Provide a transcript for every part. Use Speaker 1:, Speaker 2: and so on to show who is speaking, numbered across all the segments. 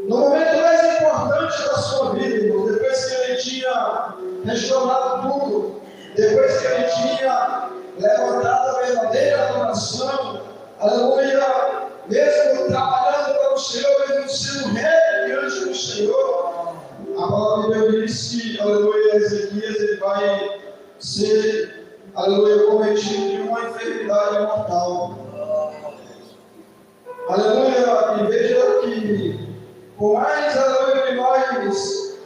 Speaker 1: No momento mais importante da sua vida, irmão, depois que ele tinha restaurado tudo, depois que ele tinha levantado a verdadeira adoração, aleluia, mesmo trabalhando para o Senhor, mesmo sendo rei diante do Senhor, a palavra de Deus disse, aleluia, Ezequias, ele vai ser, aleluia, cometido de uma enfermidade mortal. Aleluia, e veja que, por mais, aleluia, que nós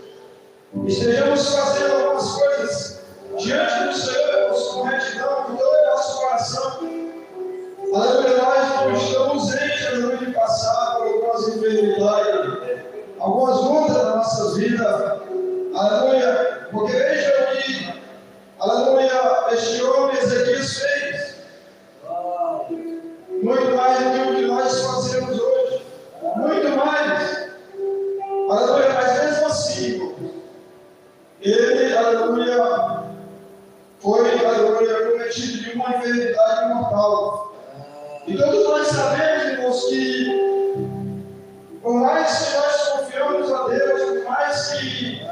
Speaker 1: estejamos fazendo algumas coisas diante do Senhor, com retidão, com todo o nosso coração, aleluia, nós não estamos isentes, aleluia, de passar por algumas enfermidades, algumas lutas na nossa vida, aleluia, porque veja que, aleluia, este homem Ezequias fez muito mais do que nós fazemos hoje, muito mais, aleluia, mas mesmo assim, ele, aleluia, foi, aleluia, cometido de uma enfermidade mortal. E todos nós sabemos, irmãos, que por mais que nós confiamos a Deus, por mais que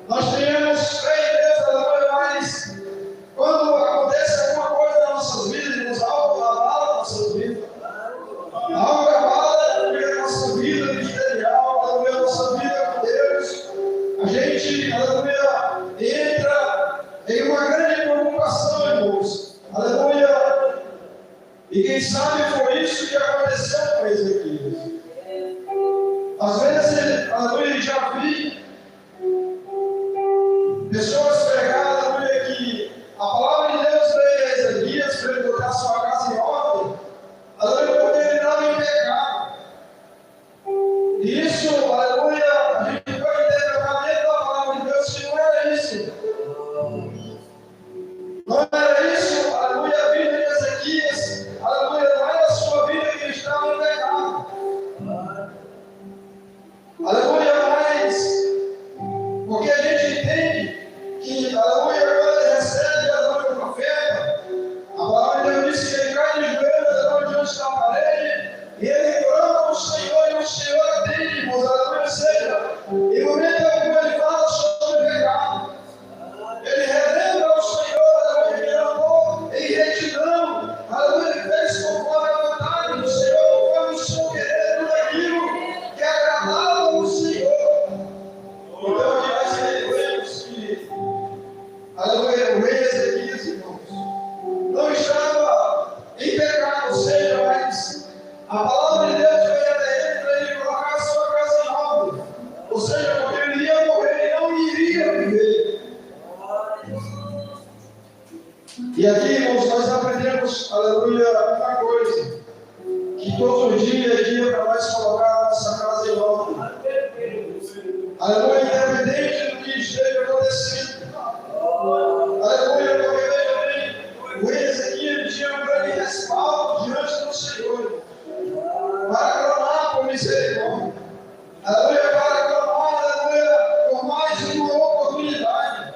Speaker 1: nós tenhamos fé em Deus, aleluia, mas quando acontece alguma coisa na nossas vidas, irmãos, algo abala a nossa vida. Algo abala, aleluia, a nossa vida ministerial, aleluia, a nossa vida com Deus. A gente, aleluia, entra em uma grande preocupação, irmãos. Aleluia. E quem sabe foi isso que aconteceu com Ezequias. Às vezes, aleluia, já vi pessoas pregar, aleluia, que a palavra de Deus veio a Ezequias para ele botar sua casa em ordem, aleluia, porque ele estava em pecado. E isso, aleluia, a gente pode interpretar dentro da palavra de Deus que não era isso. Não era isso, aleluia, a vida de Ezequias, aleluia, não era a sua vida que ele estava em pecado. Aleluia, mas porque a gente entende que, aleluia, quando ele recebe, aleluia, o profeta, a palavra de Deus diz que ele cai de joelhos, aleluia, diante da parede, e ele clama ao Senhor, e o Senhor atende, irmãos, aleluia, ou seja, em momento algum ele fala sobre o pecado, ele relembra ao Senhor, aleluia, que ele amou em retidão, aleluia, ele fez conforme a vontade do Senhor, conforme o seu querer, tudo aquilo que agradava ao Senhor. Então, aqui nós entendemos que, aleluia, o rei Ezequias, irmãos, não estava em pecado, ou seja, mas a palavra de Deus veio até ele para ele colocar a sua casa em ordem. Ou seja, porque ele ia morrer, ele não iria viver. E aqui, irmãos, nós aprendemos, aleluia, uma coisa, que todos os dias é dia para nós colocar a nossa casa em ordem. Aleluia, independente do que esteja acontecendo. Aleluia, porque veja bem, o rei Ezequias tinha um grande respaldo diante do Senhor para clamar por misericórdia. Aleluia, para clamar, aleluia, por mais uma oportunidade.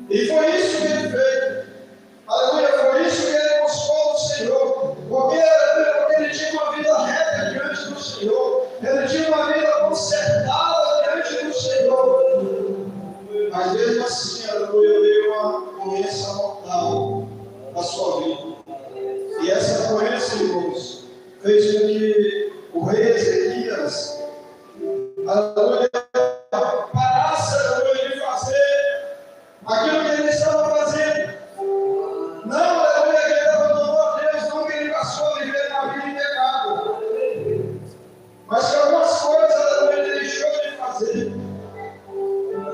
Speaker 1: E foi isso que ele fez. Aleluia, foi isso que ele buscou do Senhor. Porque, aleluia, porque ele tinha uma vida reta diante do Senhor. Ele tinha uma vida consertada diante do Senhor. Mas mesmo assim, aleluia, veio uma doença mortal na sua vida. E essa doença, irmãos, fez com que o rei Ezequias, aleluia, parasse, aleluia, de fazer aquilo que ele estava fazendo. Não, aleluia, que ele abandonou a Deus, não que ele passou a viver na vida em pecado. Mas que algumas coisas, aleluia, ele deixou de fazer.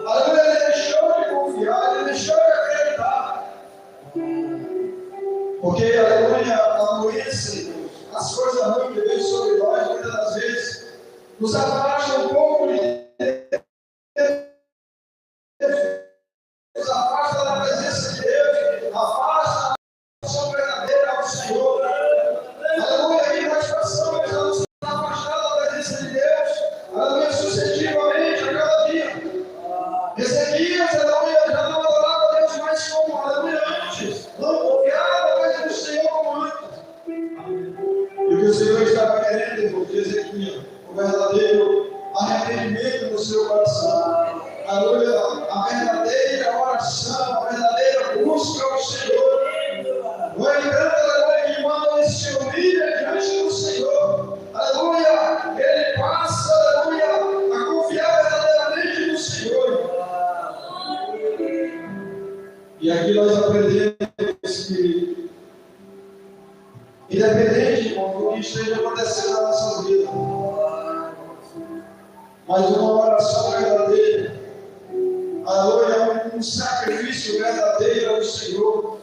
Speaker 1: Aleluia, ele deixou de confiar, ele deixou de acreditar. Porque, aleluia, a doença, as coisas ruins que vêm sobre nós, muitas das vezes, nos afastam um pouco de Deus, nos afasta da presença de Deus, afasta a sua verdadeira ao Senhor. Aleluia, e nós passamos a nos afastar da presença de Deus, aleluia, sucessivamente a cada dia. Ezequias, aleluia, já não adorava a Deus mais como, aleluia, antes, não confiava mais no Senhor como antes. E o que o Senhor estava querendo, irmão, de Ezequias, aleluia, o verdadeiro arrependimento no seu coração, aleluia, a verdadeira oração, a verdadeira busca ao Senhor. No entanto, aleluia, que quando ele se humilha diante do Senhor, aleluia, ele passa, aleluia, a confiar verdadeiramente no Senhor. E aqui nós aprendemos que, independente do que esteja acontecendo na nossa vida, mas uma oração verdadeira, aleluia, um sacrifício verdadeiro ao Senhor.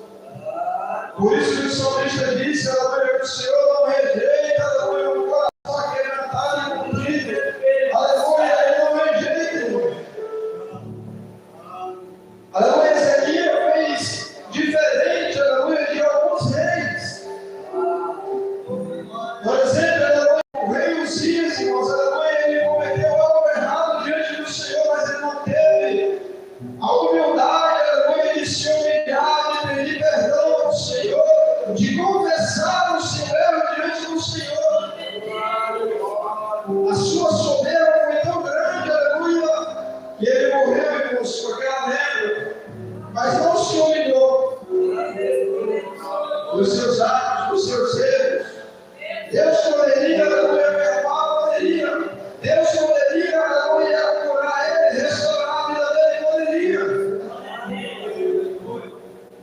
Speaker 1: Por isso que o salmista disse, aleluia, que o Senhor não rejeita, aleluia, um coração quebrantado e contrito. Aleluia, ele não rejeita, irmão. Aleluia, Ezequiel fez diferente, aleluia, de alguns reis. Por exemplo, aleluia, o rei Uzias, irmãos, aleluia, ele cometeu algo errado diante do Senhor, mas ele não teve a humildade, aleluia, de se humilhar, de pedir perdão ao Senhor, de confessar o seu erro diante do Senhor. A sua soberba foi tão grande, aleluia, que ele morreu, irmãos, com aquela lepra, mas não se humilhou dos seus atos, dos seus erros. Deus poderia, aleluia, perdoar, poderia. Deus poderia, aleluia, curar ele, restaurar a vida dele, poderia.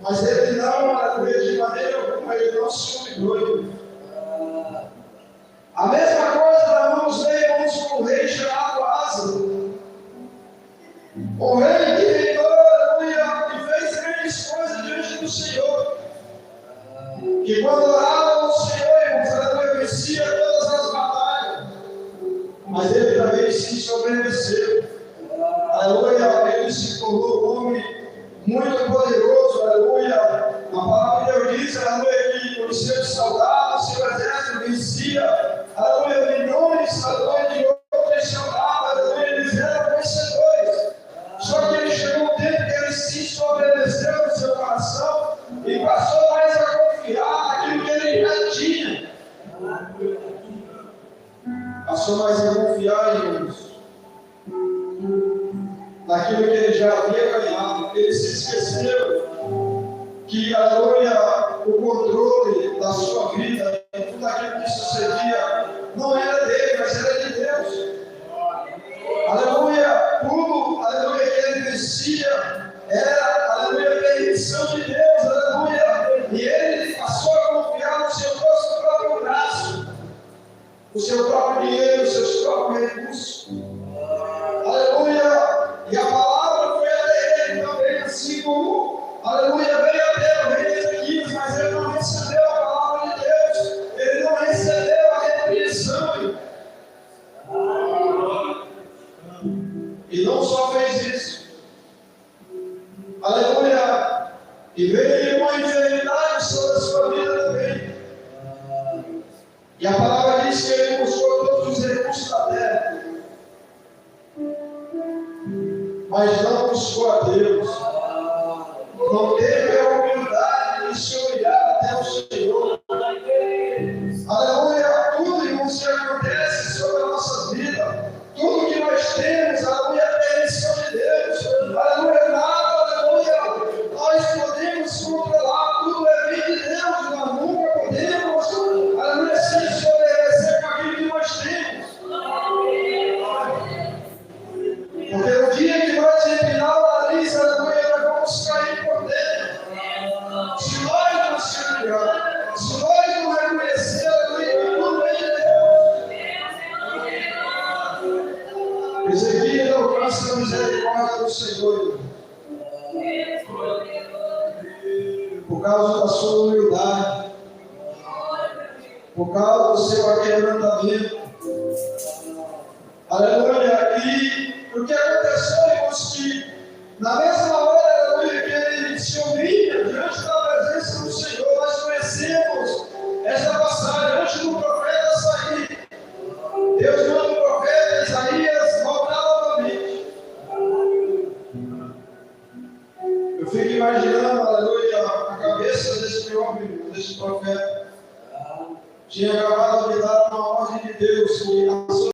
Speaker 1: Mas ele não, aleluia, de maneira alguma, ele não se humilhou. A mesma coisa nós vamos ver, irmãos, com o rei chamado Asa. O rei que reinou, aleluia, e fez grandes coisas diante do Senhor. Que quando orava ao Senhor, irmãos, aleluia, vencia todas as batalhas. Mas ele também se sobreviveu. Aleluia, ele se tornou um homem muito poderoso, aleluia. A palavra de Deus diz, aleluia, que os seus soldados, seu exército vencia, aleluia, milhões, aleluia, de outros soldados, aleluia, eles eram vencedores. Só que ele chegou um tempo que ele se sobreviveu no seu coração e passou mais a confiar naquilo que ele já tinha. Passou mais a confiar, irmãos, naquilo que ele já havia ganhado. Ele se esqueceu que, aleluia, o controle da sua vida e tudo aquilo que sucedia não era dele, mas era de Deus. Aleluia, tudo, aleluia, que ele vencia era, aleluia, permissão de Deus, aleluia, e ele passou a confiar no seu próprio braço, o seu próprio dinheiro, os seus próprios recursos. Aleluia, e a palavra foi até ele também, assim como, aleluia, veio até o rei Ezequias, mas ele não recebeu a palavra de Deus, ele não recebeu a repreensão. E não só fez isso, aleluia, e veio uma enfermidade sobre a sua vida também. E a palavra diz que ele buscou todos os recursos da terra, mas não buscou a Deus. Não teve a humildade de se humilhar até o Senhor. Aleluia, tudo, irmãos, que acontece sobre a nossa vida, tudo que nós temos, aleluia, é permissão de Deus. Aleluia, nada, aleluia, nós podemos controlar, tudo é bem de Deus, nós nunca podemos, aleluia, se desobedecer com aquilo que nós temos. Porque no dia que nós empinar o nariz, aleluia, nós vamos cair por dentro. Se nós não se humilhar, se nós não reconhecer, aleluia, que tudo é de Deus. Ezequiel não alcança a misericórdia do Senhor, por causa da sua humildade, por causa do seu aquebrantamento. Aleluia, e o que aconteceu, irmãos, que na mesma hora, aleluia, que ele se humilha diante da presença do Senhor, nós conhecemos essa passagem antes do profeta sair. Deus manda o profeta Isaías voltar novamente. Eu fico imaginando, aleluia, a cabeça desse homem, desse profeta. Tinha acabado